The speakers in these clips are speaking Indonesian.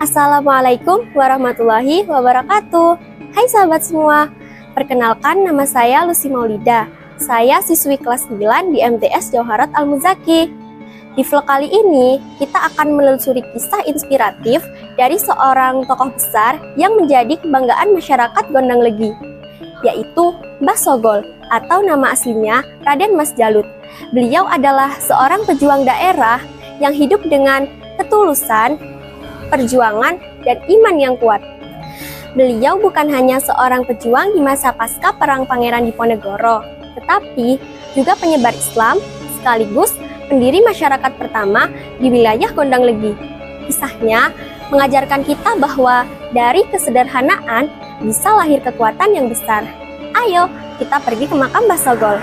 Assalamualaikum warahmatullahi wabarakatuh. Hai sahabat semua, perkenalkan nama saya Lucy Maulida. Saya siswi kelas 9 di MTS Jauharat Al-Muzaki. Di vlog kali ini, kita akan menelusuri kisah inspiratif dari seorang tokoh besar yang menjadi kebanggaan masyarakat Gondang Legi, yaitu Mbah Sogol atau nama aslinya Raden Mas Jalut. Beliau adalah seorang pejuang daerah yang hidup dengan ketulusan, perjuangan, dan iman yang kuat. Beliau bukan hanya seorang pejuang di masa pasca Perang Pangeran Diponegoro, tetapi juga penyebar Islam sekaligus pendiri masyarakat pertama di wilayah Gondang Legi. Kisahnya mengajarkan kita bahwa dari kesederhanaan bisa lahir kekuatan yang besar. Ayo, kita pergi ke makam Mbah Sogol.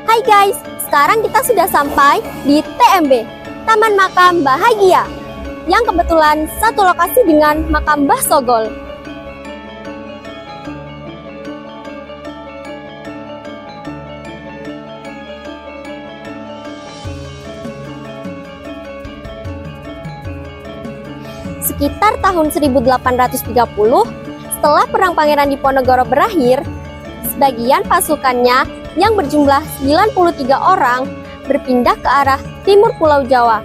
Hai guys, sekarang kita sudah sampai di TMB, Taman Makam Bahagia, yang kebetulan satu lokasi dengan makam Mbah Sogol. Sekitar tahun 1830, setelah Perang Pangeran Diponegoro berakhir, sebagian pasukannya yang berjumlah 93 orang berpindah ke arah timur Pulau Jawa.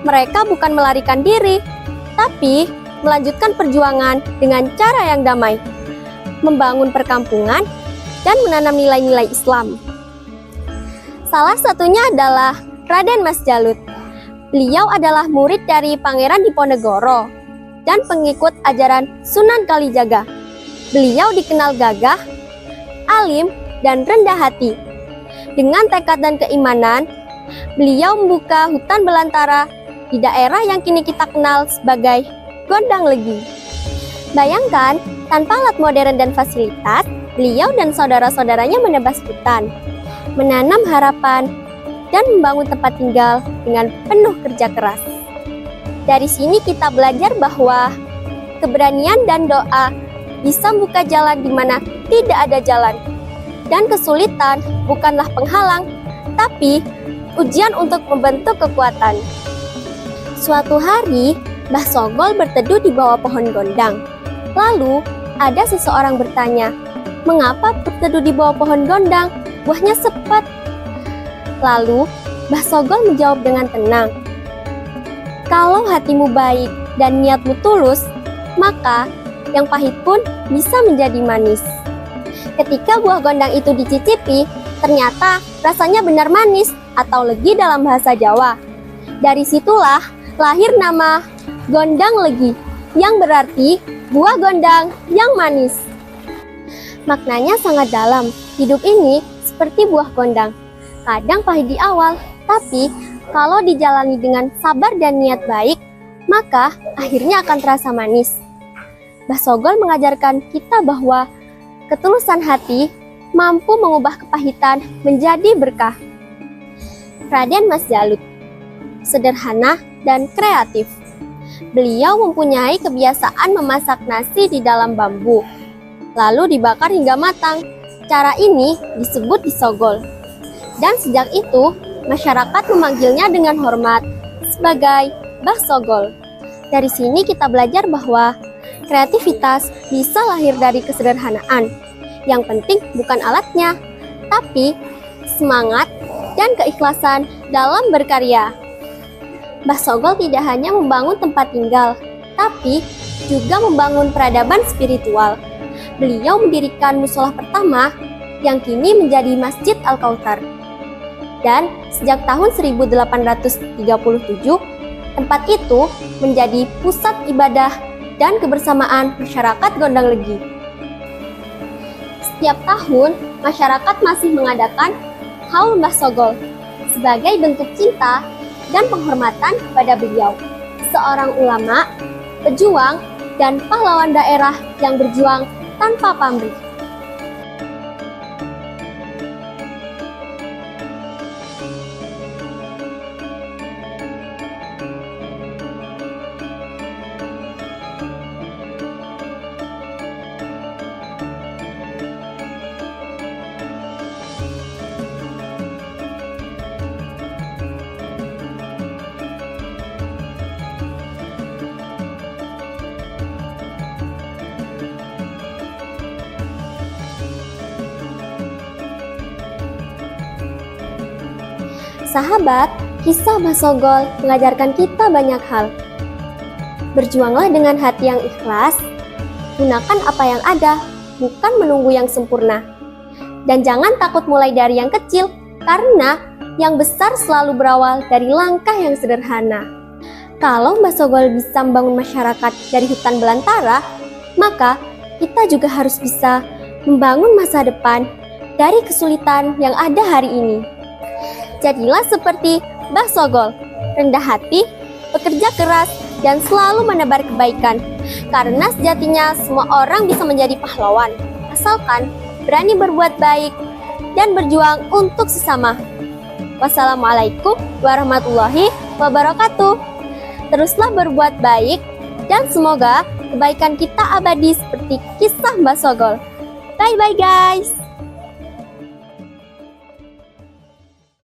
Mereka bukan melarikan diri, tapi melanjutkan perjuangan dengan cara yang damai, membangun perkampungan dan menanam nilai-nilai Islam. Salah satunya adalah Raden Mas Jalut. Beliau adalah murid dari Pangeran Diponegoro dan pengikut ajaran Sunan Kalijaga. Beliau dikenal gagah, alim, dan rendah hati. Dengan tekad dan keimanan, beliau membuka hutan belantara di daerah yang kini kita kenal sebagai Gondang Legi. Bayangkan, tanpa alat modern dan fasilitas, beliau dan saudara-saudaranya menebas hutan, menanam harapan, dan membangun tempat tinggal dengan penuh kerja keras. Dari sini kita belajar bahwa keberanian dan doa bisa membuka jalan di mana tidak ada jalan. Dan kesulitan bukanlah penghalang, tapi ujian untuk membentuk kekuatan. Suatu hari, Mbah Sogol berteduh di bawah pohon gondang. Lalu, ada seseorang bertanya, "Mengapa berteduh di bawah pohon gondang? Buahnya sepet." Lalu, Mbah Sogol menjawab dengan tenang, "Kalau hatimu baik dan niatmu tulus, maka yang pahit pun bisa menjadi manis." Ketika buah gondang itu dicicipi, ternyata rasanya benar manis atau legi dalam bahasa Jawa. Dari situlah lahir nama Gondang Legi, yang berarti buah gondang yang manis. Maknanya sangat dalam. Hidup ini seperti buah gondang. Kadang pahit di awal, tapi kalau dijalani dengan sabar dan niat baik, maka akhirnya akan terasa manis. Mbah Sogol mengajarkan kita bahwa ketulusan hati mampu mengubah kepahitan menjadi berkah. Raden Mas Jalut sederhana dan kreatif. Beliau mempunyai kebiasaan memasak nasi di dalam bambu, lalu dibakar hingga matang. Cara ini disebut disogol. Dan sejak itu, masyarakat memanggilnya dengan hormat sebagai Mbah Sogol. Dari sini kita belajar bahwa kreativitas bisa lahir dari kesederhanaan. Yang penting bukan alatnya, tapi semangat dan keikhlasan dalam berkarya. Mbah Sogol tidak hanya membangun tempat tinggal, tapi juga membangun peradaban spiritual. Beliau mendirikan musola pertama yang kini menjadi Masjid Al-Kautsar. Dan sejak tahun 1837, tempat itu menjadi pusat ibadah dan kebersamaan masyarakat Gondang Legi. Setiap tahun, masyarakat masih mengadakan Haul Mbah Sogol sebagai bentuk cinta dan penghormatan kepada beliau, seorang ulama, pejuang, dan pahlawan daerah yang berjuang tanpa pamrih. sahabat, kisah Mbah Sogol mengajarkan kita banyak hal. Berjuanglah dengan hati yang ikhlas, gunakan apa yang ada, bukan menunggu yang sempurna. Dan jangan takut mulai dari yang kecil, karena yang besar selalu berawal dari langkah yang sederhana. Kalau Mbah Sogol bisa membangun masyarakat dari hutan belantara, maka kita juga harus bisa membangun masa depan dari kesulitan yang ada hari ini. Jadilah seperti Mbah Sogol, rendah hati, bekerja keras, dan selalu menebar kebaikan. Karena sejatinya semua orang bisa menjadi pahlawan, asalkan berani berbuat baik dan berjuang untuk sesama. Wassalamualaikum warahmatullahi wabarakatuh. Teruslah berbuat baik dan semoga kebaikan kita abadi seperti kisah Mbah Sogol. Bye-bye guys!